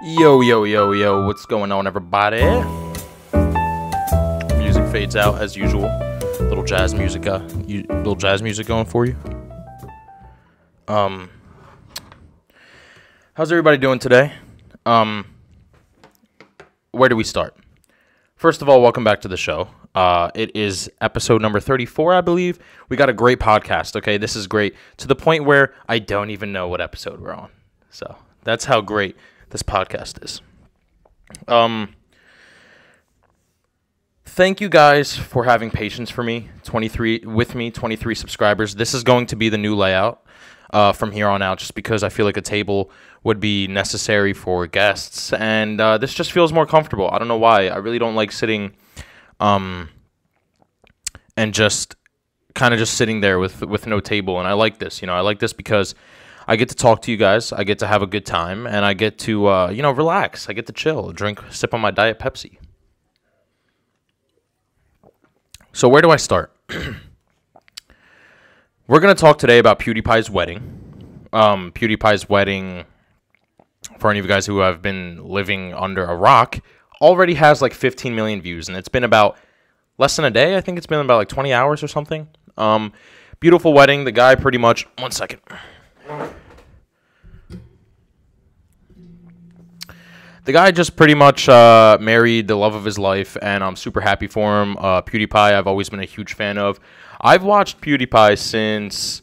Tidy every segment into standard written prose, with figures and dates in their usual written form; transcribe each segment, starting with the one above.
Yo, yo, yo, yo, what's going on, everybody? Music fades out as usual. Little jazz music going for you. How's everybody doing today? Where do we start? First of all, welcome back to the show. It is episode number 34, I believe. We got a great podcast, okay? This is great to the point where I don't even know what episode we're on. So that's how great this podcast is. Thank you guys for having patience for me. 23 subscribers. This is going to be the new layout from here on out, just because I feel like a table would be necessary for guests, and this just feels more comfortable. I don't know why. I really don't like sitting and just sitting there with no table, and I like this. I like this because I get to talk to you guys, I get to have a good time, and I get to, relax. I get to chill, sip on my Diet Pepsi. So where do I start? We're going to talk today about Pewdiepie's wedding. Pewdiepie's wedding, for any of you guys who have been living under a rock, already has like 15 million views, and it's been about less than a day. I think it's been about like 20 hours or something. Beautiful wedding. The guy pretty much... One second. The guy just pretty much married the love of his life, and I'm super happy for him. PewDiePie, I've always been a huge fan of. I've watched PewDiePie since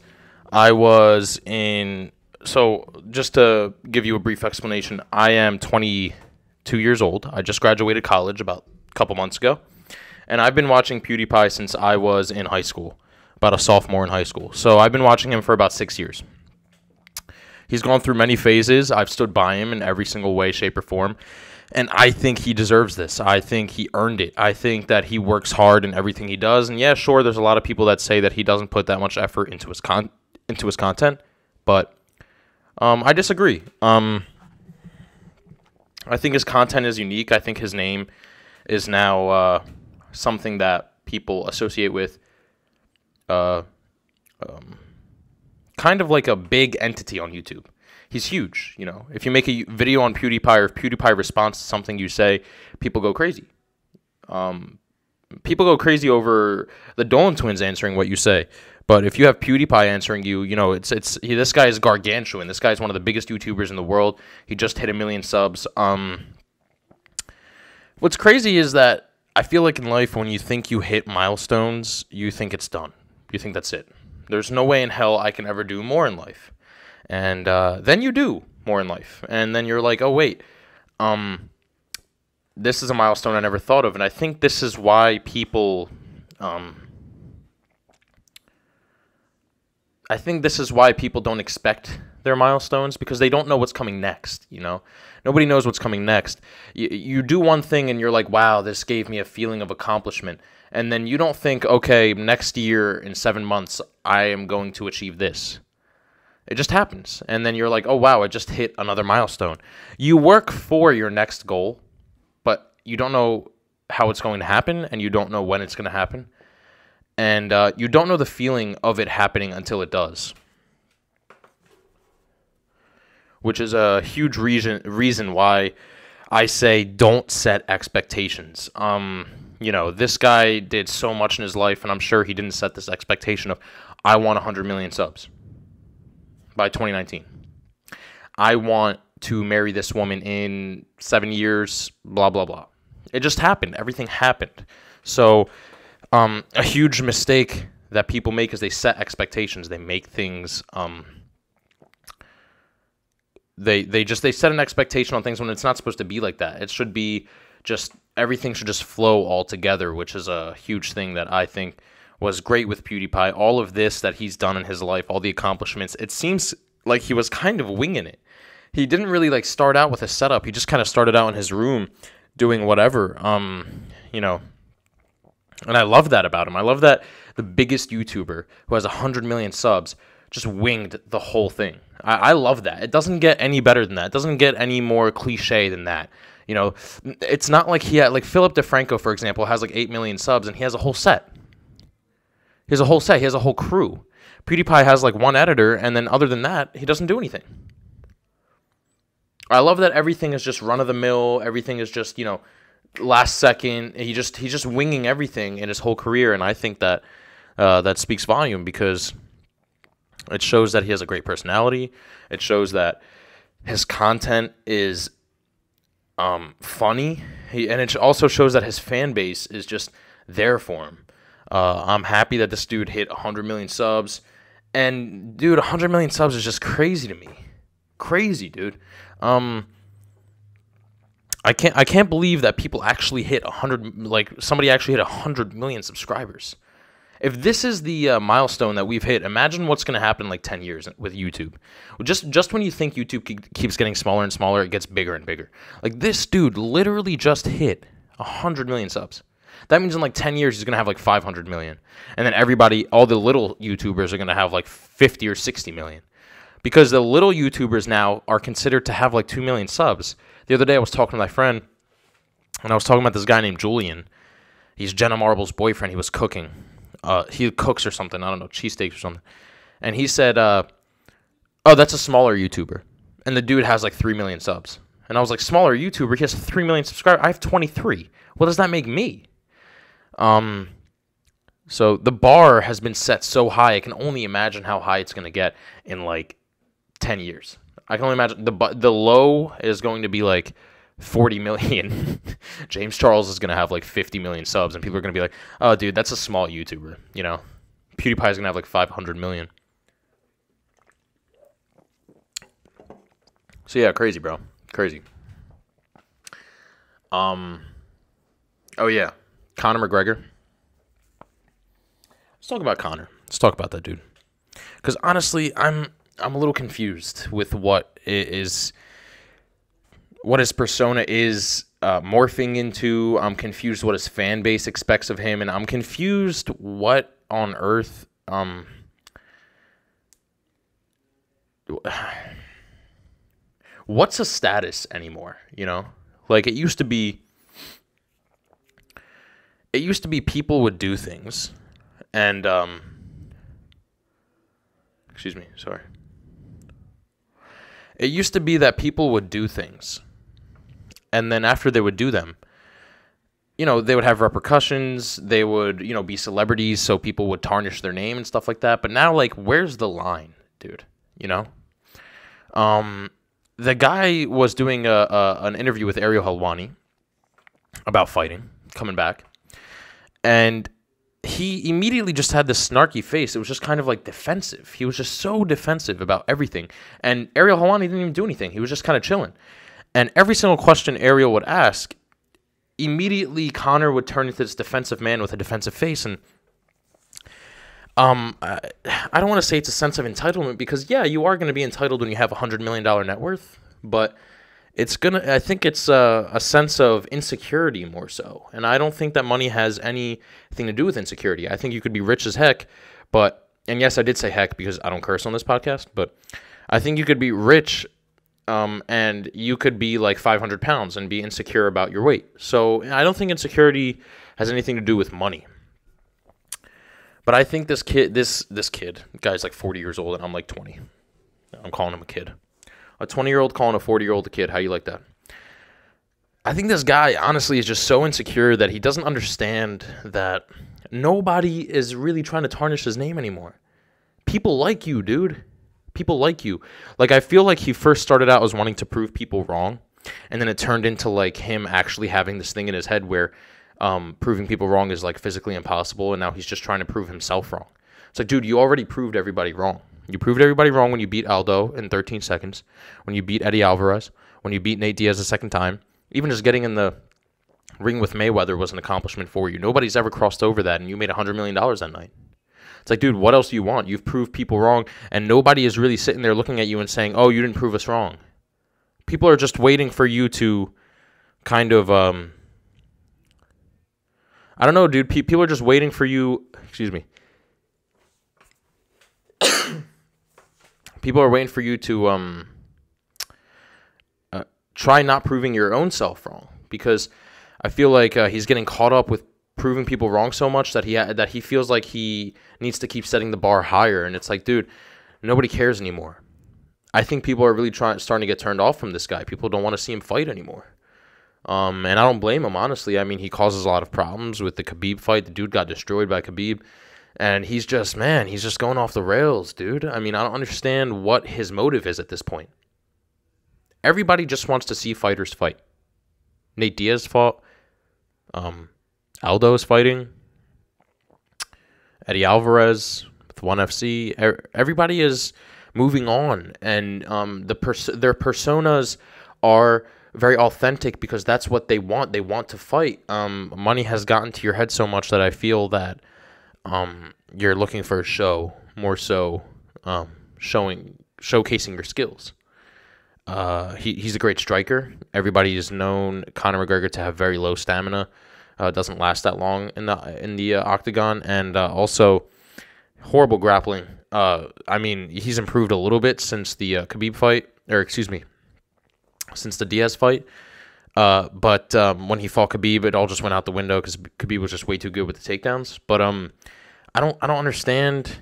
I was in... So, just to give you a brief explanation, I am 22 years old. I just graduated college about a couple months ago, and I've been watching PewDiePie since I was in high school, about a sophomore in high school. So, I've been watching him for about 6 years. He's gone through many phases. I've stood by him in every single way, shape, or form. And I think he deserves this. I think he earned it. I think that he works hard in everything he does. And yeah, sure, there's a lot of people that say that he doesn't put that much effort into his content. But I disagree. I think his content is unique. I think his name is now something that people associate with kind of like a big entity on YouTube. He's huge, If you make a video on PewDiePie, or if PewDiePie responds to something you say, people go crazy. People go crazy over the Dolan twins answering what you say. But if you have PewDiePie answering you, this guy is gargantuan. This guy is one of the biggest YouTubers in the world. He just hit 1 million subs. What's crazy is that I feel like in life, when you think you hit milestones, you think it's done. You think that's it. There's no way in hell I can ever do more in life. And then you do more in life. And then you're like, oh, wait. This is a milestone I never thought of. And I think this is why people... don't expect their milestones, because they don't know what's coming next, Nobody knows what's coming next. You do one thing and you're like, wow, this gave me a feeling of accomplishment. And then you don't think, okay, next year in 7 months, I am going to achieve this. It just happens. And then you're like, oh, wow, I just hit another milestone. You work for your next goal, but you don't know how it's going to happen, and you don't know when it's going to happen. And you don't know the feeling of it happening until it does. Which is a huge reason why I say don't set expectations. This guy did so much in his life, and I'm sure he didn't set this expectation of, I want 100 million subs by 2019. I want to marry this woman in 7 years, blah, blah, blah. It just happened. Everything happened. So a huge mistake that people make is they set expectations. They make things... They set an expectation on things when it's not supposed to be like that. It should be just, everything should just flow all together, which is a huge thing that I think was great with PewDiePie. All of this that he's done in his life, all the accomplishments, it seems like he was kind of winging it. He didn't really start out with a setup. He just kind of started out in his room doing whatever, and I love that about him. I love that the biggest YouTuber who has 100 million subs just winged the whole thing. I love that. It doesn't get any better than that. It doesn't get any more cliche than that. It's not like he had, Philip DeFranco, for example, has 8 million subs, and he has a whole set. He has a whole set. He has a whole crew. PewDiePie has one editor, and then other than that, he doesn't do anything. I love that everything is just run of the mill. Everything is just, last second. He's just winging everything in his whole career, and I think that that speaks volume because it shows that he has a great personality. It shows that his content is funny, and it also shows that his fan base is just there for him. I'm happy that this dude hit 100 million subs, and dude, 100 million subs is just crazy to me. Crazy, dude. I can't believe that people actually hit 100. Like somebody actually hit 100 million subscribers. If this is the milestone that we've hit, imagine what's going to happen in like 10 years with YouTube. Just when you think YouTube keeps getting smaller and smaller, it gets bigger and bigger. Like this dude literally just hit 100 million subs. That means in like 10 years, he's going to have like 500 million. And then all the little YouTubers are going to have like 50 or 60 million. Because the little YouTubers now are considered to have like 2 million subs. The other day I was talking to my friend, and I was talking about this guy named Julian. He's Jenna Marbles' boyfriend. He was cooking. He cooks or something. I don't know, cheesesteaks or something. And he said, oh, that's a smaller YouTuber. And the dude has like 3 million subs. And I was like, smaller YouTuber? He has 3 million subscribers. I have 23. What does that make me? So the bar has been set so high. I can only imagine how high it's going to get in like 10 years. I can only imagine the low is going to be like 40 million. James Charles is going to have like 50 million subs, and people are going to be like, oh, dude, that's a small YouTuber, PewDiePie is going to have like 500 million. So, yeah, crazy, bro. Crazy. Oh, yeah. Conor McGregor. Let's talk about Conor. Let's talk about that dude. Because, honestly, I'm a little confused with what his persona is morphing into. I'm confused what his fan base expects of him, and I'm confused what on earth what's a status anymore, Like it used to be people would do things and excuse me, sorry. It used to be that people would do things, and then after they would do them, they would have repercussions. They would, be celebrities, so people would tarnish their name and stuff like that. But now, like, where's the line, dude? The guy was doing an interview with Ariel Helwani about fighting, coming back, and he immediately just had this snarky face. It was just kind of like defensive. He was just so defensive about everything. And Ariel Helwani didn't even do anything. He was just kind of chilling. And every single question Ariel would ask, immediately Conor would turn into this defensive man with a defensive face. And I don't want to say it's a sense of entitlement because, yeah, you are going to be entitled when you have $100 million net worth. But I think it's a sense of insecurity more so. And I don't think that money has anything to do with insecurity. I think you could be rich as heck, and yes, I did say heck because I don't curse on this podcast, but I think you could be rich and you could be like 500 pounds and be insecure about your weight. So I don't think insecurity has anything to do with money. But I think this kid, guy's like 40 years old and I'm like 20. I'm calling him a kid. A 20-year-old calling a 40-year-old a kid. How you like that? I think this guy, honestly, is just so insecure that he doesn't understand that nobody is really trying to tarnish his name anymore. People like you, dude. People like you. Like, I feel like he first started out as wanting to prove people wrong, and then it turned into, like, him actually having this thing in his head where proving people wrong is, like, physically impossible, and now he's just trying to prove himself wrong. It's like, dude, you already proved everybody wrong. You proved everybody wrong when you beat Aldo in 13 seconds, when you beat Eddie Alvarez, when you beat Nate Diaz a second time. Even just getting in the ring with Mayweather was an accomplishment for you. Nobody's ever crossed over that, and you made $100 million that night. It's like, dude, what else do you want? You've proved people wrong, and nobody is really sitting there looking at you and saying, oh, you didn't prove us wrong. People are just waiting for you to kind of, I don't know, dude. People are just waiting for you, excuse me. People are waiting for you to try not proving your own self wrong, because I feel like he's getting caught up with proving people wrong so much that he feels like he needs to keep setting the bar higher. And it's like, dude, nobody cares anymore. I think people are really starting to get turned off from this guy. People don't want to see him fight anymore. And I don't blame him, honestly. I mean, he causes a lot of problems with the Khabib fight. The dude got destroyed by Khabib. And he's just going off the rails, dude. I mean, I don't understand what his motive is at this point. Everybody just wants to see fighters fight. Nate Diaz fought. Aldo is fighting. Eddie Alvarez with ONE FC. Everybody is moving on, and their personas are very authentic because that's what they want. They want to fight. Money has gotten to your head so much that I feel that you're looking for a show more so, showcasing your skills. He's a great striker. Everybody has known Conor McGregor to have very low stamina. Doesn't last that long in the octagon, and also horrible grappling. I mean, he's improved a little bit since the Khabib fight, since the Diaz fight. But when he fought Khabib, it all just went out the window because Khabib was just way too good with the takedowns. But I don't understand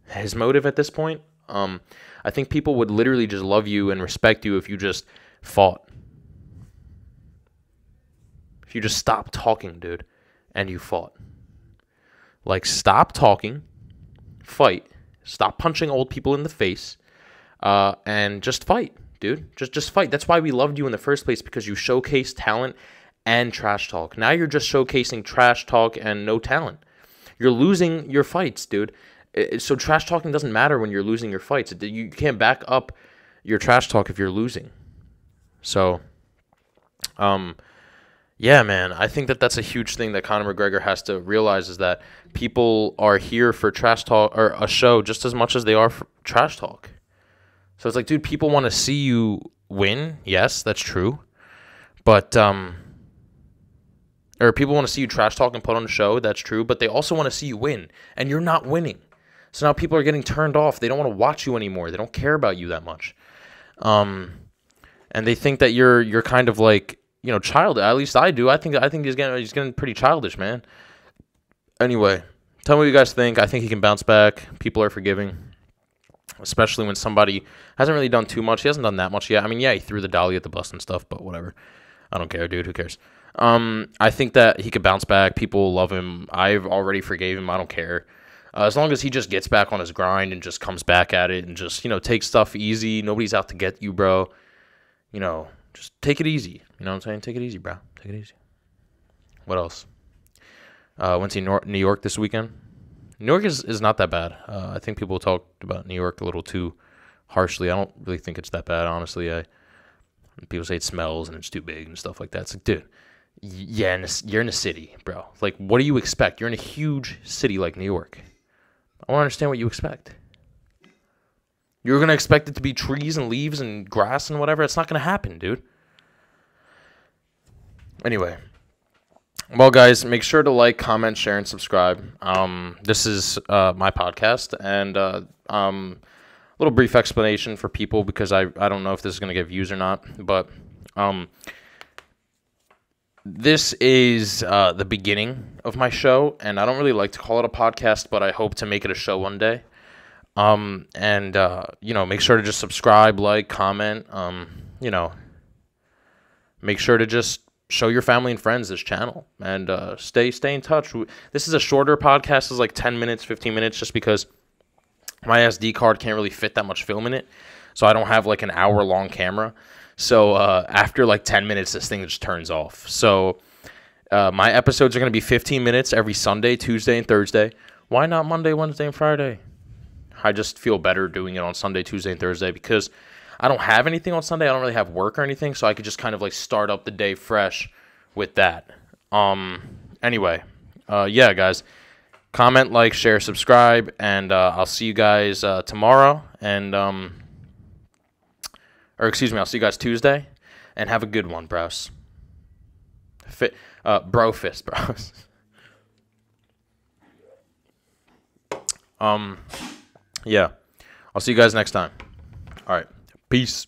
his motive at this point. I think people would literally just love you and respect you if you just fought. If you just stopped talking, dude, and you fought. Like, stop talking, fight, stop punching old people in the face, and just fight, dude. Just fight. That's why we loved you in the first place, because you showcase talent and trash talk. Now you're just showcasing trash talk and no talent. You're losing your fights, dude. So trash talking doesn't matter when you're losing your fights. You can't back up your trash talk if you're losing. So, yeah, man, I think that's a huge thing that Conor McGregor has to realize, is that people are here for trash talk or a show just as much as they are for trash talk. So it's like, dude, people want to see you win. Yes, that's true. But, or people want to see you trash talk and put on a show. That's true. But they also want to see you win, and you're not winning. So now people are getting turned off. They don't want to watch you anymore. They don't care about you that much. And they think that you're kind of like, you know, child. At least I do. I think he's getting pretty childish, man. Anyway, tell me what you guys think. I think he can bounce back. People are forgiving, especially when somebody hasn't really done too much. He hasn't done that much yet. I mean, yeah, he threw the dolly at the bus and stuff, but whatever. I don't care, dude. Who cares? I think that he could bounce back. People love him. I've already forgave him. I don't care. As long as he just gets back on his grind and just comes back at it and just, you know, takes stuff easy. Nobody's out to get you, bro. You know, just take it easy. You know what I'm saying? Take it easy, bro. Take it easy. What else? Went to New York this weekend. New York is not that bad. I think people talked about New York a little too harshly. I don't really think it's that bad, honestly. People say it smells and it's too big and stuff like that. It's like, dude, yeah, you're in a city, bro. Like, what do you expect? You're in a huge city like New York. I don't understand what you expect. You're going to expect it to be trees and leaves and grass and whatever? It's not going to happen, dude. Anyway. Well, guys, make sure to like, comment, share, and subscribe. This is my podcast, and little brief explanation for people, because I don't know if this is going to get views or not, but this is the beginning of my show, and I don't really like to call it a podcast, but I hope to make it a show one day. You know, make sure to just subscribe, like, comment, you know, make sure to just show your family and friends this channel, and stay in touch. This is a shorter podcast. It's like 10 minutes, 15 minutes, just because my SD card can't really fit that much film in it, so I don't have like an hour-long camera. So after like 10 minutes, this thing just turns off. So my episodes are going to be 15 minutes every Sunday, Tuesday, and Thursday. Why not Monday, Wednesday, and Friday? I just feel better doing it on Sunday, Tuesday, and Thursday, because I don't have anything on Sunday. I don't really have work or anything, so I could just kind of like start up the day fresh with that. Anyway, yeah, guys. Comment, like, share, subscribe, and I'll see you guys tomorrow, and or excuse me, I'll see you guys Tuesday, and have a good one, bros. Bro fist, bros. Yeah, I'll see you guys next time. All right, peace.